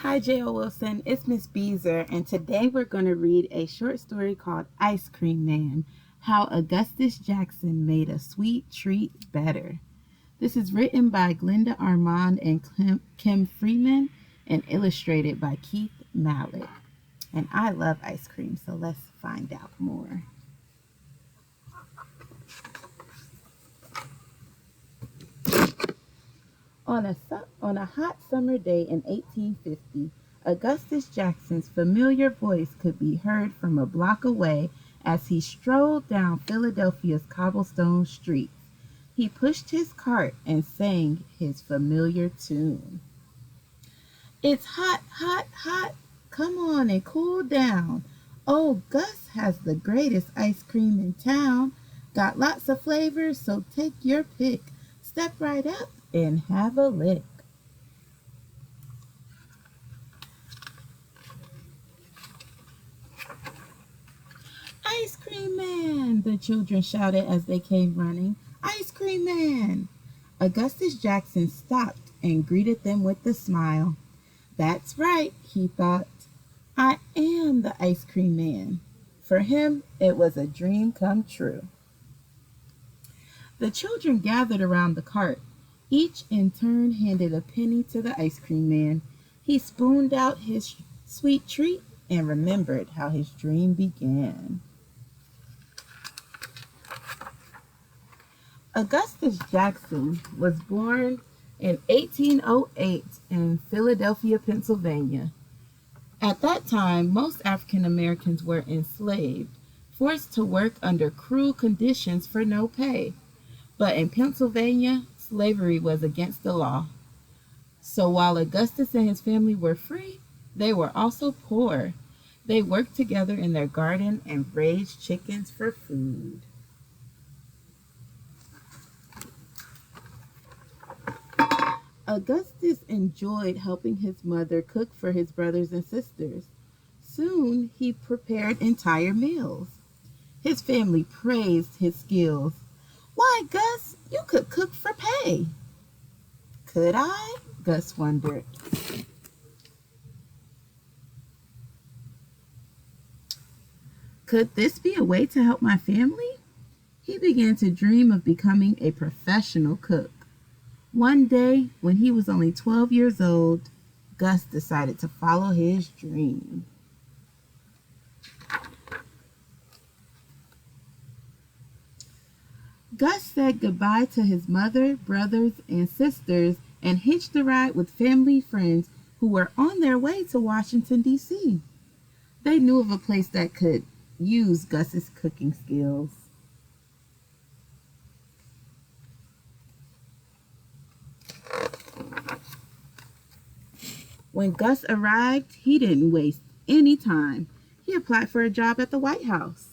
Hi, J.O. Wilson. It's Miss Beazer, and today we're going to read a short story called Ice Cream Man: How Augustus Jackson Made a Sweet Treat Better. This is written by Glenda Armand and Kim Freeman and illustrated by Keith Mallet. And I love ice cream, so let's find out more. On a hot summer day in 1850, Augustus Jackson's familiar voice could be heard from a block away as he strolled down Philadelphia's cobblestone streets. He pushed his cart and sang his familiar tune. It's hot, hot, hot. Come on and cool down. Oh, Gus has the greatest ice cream in town. Got lots of flavors, so take your pick. Step right up and have a lick. Ice Cream Man! The children shouted as they came running. Ice Cream Man! Augustus Jackson stopped and greeted them with a smile. That's right, he thought. I am the Ice Cream Man. For him, it was a dream come true. The children gathered around the cart. Each in turn handed a penny to the Ice Cream Man. He spooned out his sweet treat and remembered how his dream began. Augustus Jackson was born in 1808 in Philadelphia, Pennsylvania. At that time, most African Americans were enslaved, forced to work under cruel conditions for no pay. But in Pennsylvania, slavery was against the law. So while Augustus and his family were free, they were also poor. They worked together in their garden and raised chickens for food. Augustus enjoyed helping his mother cook for his brothers and sisters. Soon he prepared entire meals. His family praised his skills. Why, Gus, you could cook for pay. Could I? Gus wondered. Could this be a way to help my family? He began to dream of becoming a professional cook. One day, when he was only 12 years old, Gus decided to follow his dream. Gus said goodbye to his mother, brothers, and sisters and hitched a ride with family friends who were on their way to Washington, D.C. They knew of a place that could use Gus's cooking skills. When Gus arrived, he didn't waste any time. He applied for a job at the White House.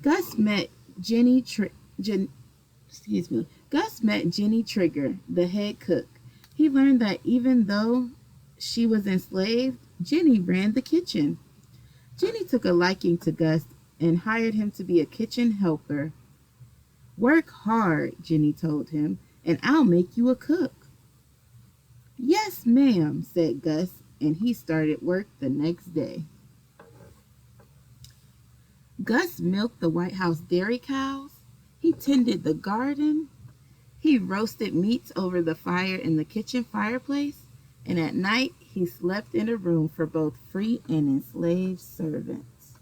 Gus met Jenny Gus met Jenny Trigger, the head cook. He learned that even though she was enslaved, Jenny ran the kitchen. Jenny took a liking to Gus and hired him to be a kitchen helper. Work hard, Jenny told him, and I'll make you a cook. Yes, ma'am, said Gus, and he started work the next day. Gus milked the White House dairy cows. He tended the garden. He roasted meats over the fire in the kitchen fireplace. And at night, he slept in a room for both free and enslaved servants.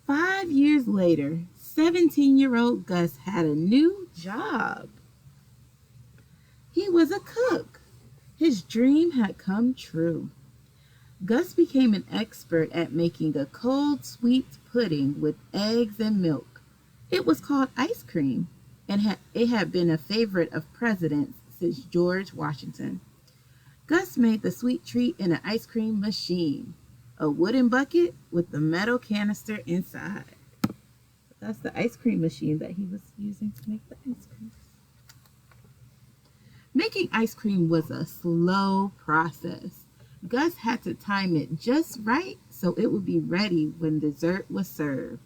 Five years later, 17-year-old Gus had a new job. He was a cook. His dream had come true. Gus became an expert at making a cold, sweet pudding with eggs and milk. It was called ice cream, and it had been a favorite of presidents since George Washington. Gus made the sweet treat in an ice cream machine, a wooden bucket with the metal canister inside. That's the ice cream machine that he was using to make the ice cream. Making ice cream was a slow process. Gus had to time it just right so it would be ready when dessert was served.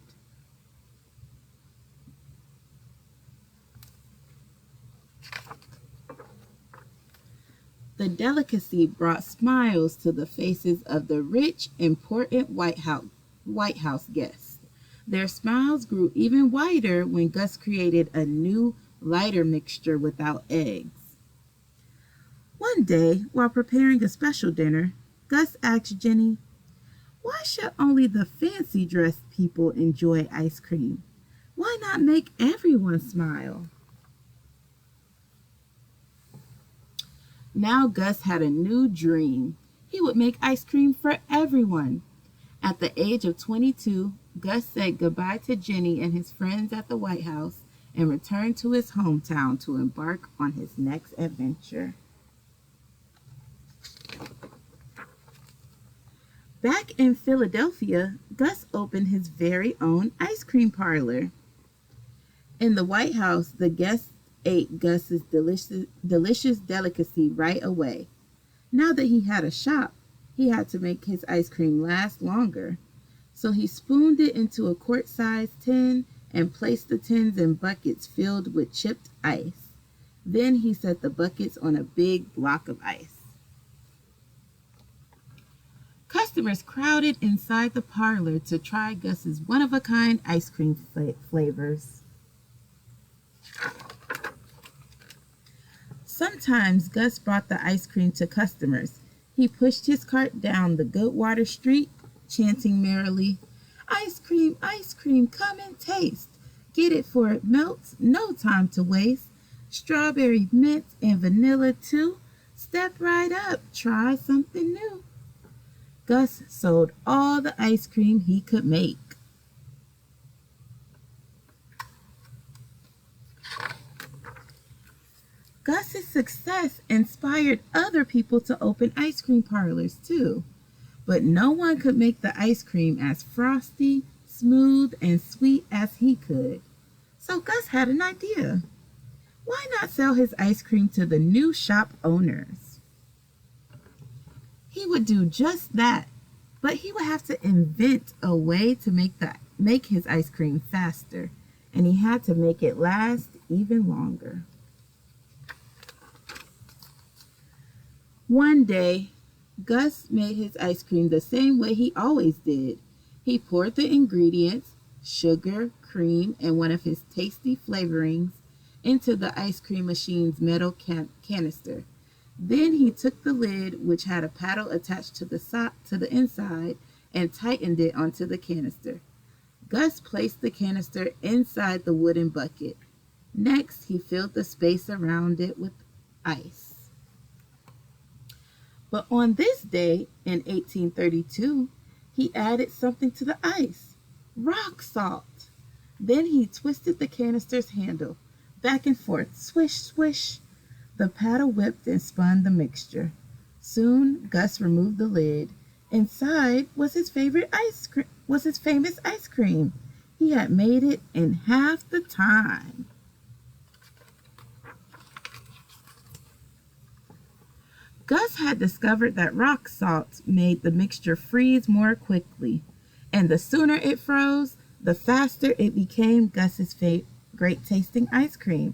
The delicacy brought smiles to the faces of the rich, important White House guests. Their smiles grew even wider when Gus created a new, lighter mixture without eggs. One day, while preparing a special dinner, Gus asked Jenny, "Why should only the fancy dressed people enjoy ice cream? Why not make everyone smile?" Now Gus had a new dream. He would make ice cream for everyone. At the age of 22, Gus said goodbye to Jenny and his friends at the White House and returned to his hometown to embark on his next adventure. Back in Philadelphia, Gus opened his very own ice cream parlor. In the White House, the guests ate Gus's delicious delicacy right away. Now that he had a shop, he had to make his ice cream last longer. So he spooned it into a quart-sized tin and placed the tins in buckets filled with chipped ice. Then he set the buckets on a big block of ice. Customers crowded inside the parlor to try Gus's one-of-a-kind ice cream flavors. Sometimes Gus brought the ice cream to customers. He pushed his cart down the Goodwater Street, chanting merrily, ice cream, come and taste. Get it for it melts, no time to waste. Strawberry, mint, and vanilla too. Step right up, try something new." Gus sold all the ice cream he could make. Gus's success inspired other people to open ice cream parlors too, but no one could make the ice cream as frosty, smooth, and sweet as he could. So Gus had an idea. Why not sell his ice cream to the new shop owners? He would do just that, but he would have to invent a way to make his ice cream faster, and he had to make it last even longer. One day, Gus made his ice cream the same way he always did. He poured the ingredients, sugar, cream, and one of his tasty flavorings, into the ice cream machine's metal canister. Then he took the lid, which had a paddle attached to the inside, and tightened it onto the canister. Gus placed the canister inside the wooden bucket. Next, he filled the space around it with ice. But on this day, in 1832, he added something to the ice, rock salt. Then he twisted the canister's handle, back and forth, swish, swish. The paddle whipped and spun the mixture. Soon, Gus removed the lid. Inside was his famous ice cream. He had made it in half the time. Gus had discovered that rock salt made the mixture freeze more quickly, and the sooner it froze, the faster it became Gus's great tasting ice cream.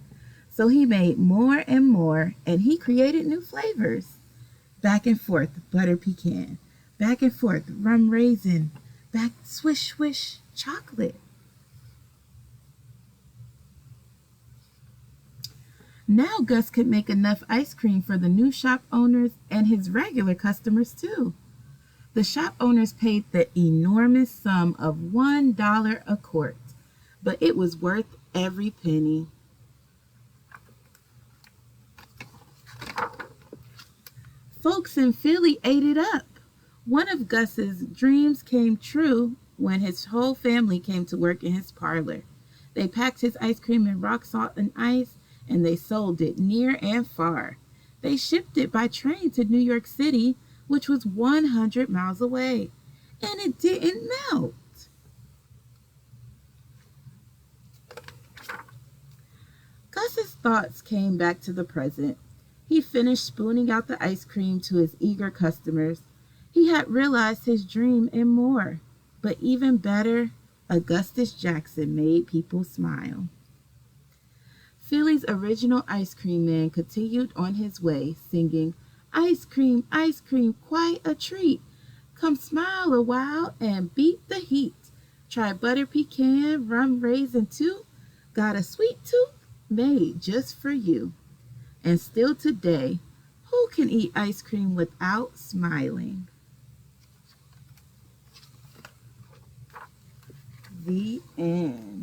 So he made more and more, and he created new flavors. Back and forth, butter pecan. Back and forth, rum raisin. Back, swish, swish, chocolate. Now Gus could make enough ice cream for the new shop owners and his regular customers too. The shop owners paid the enormous sum of $1 a quart, but it was worth every penny. Folks in Philly ate it up. One of Gus's dreams came true when his whole family came to work in his parlor. They packed his ice cream in rock salt and ice, and they sold it near and far. They shipped it by train to New York City, which was 100 miles away, and it didn't melt. Gus's thoughts came back to the present. He finished spooning out the ice cream to his eager customers. He had realized his dream and more, but even better, Augustus Jackson made people smile. Philly's original ice cream man continued on his way, singing, ice cream, quite a treat. Come smile a while and beat the heat. Try butter pecan, rum raisin too. Got a sweet tooth made just for you. And still today, who can eat ice cream without smiling? The end.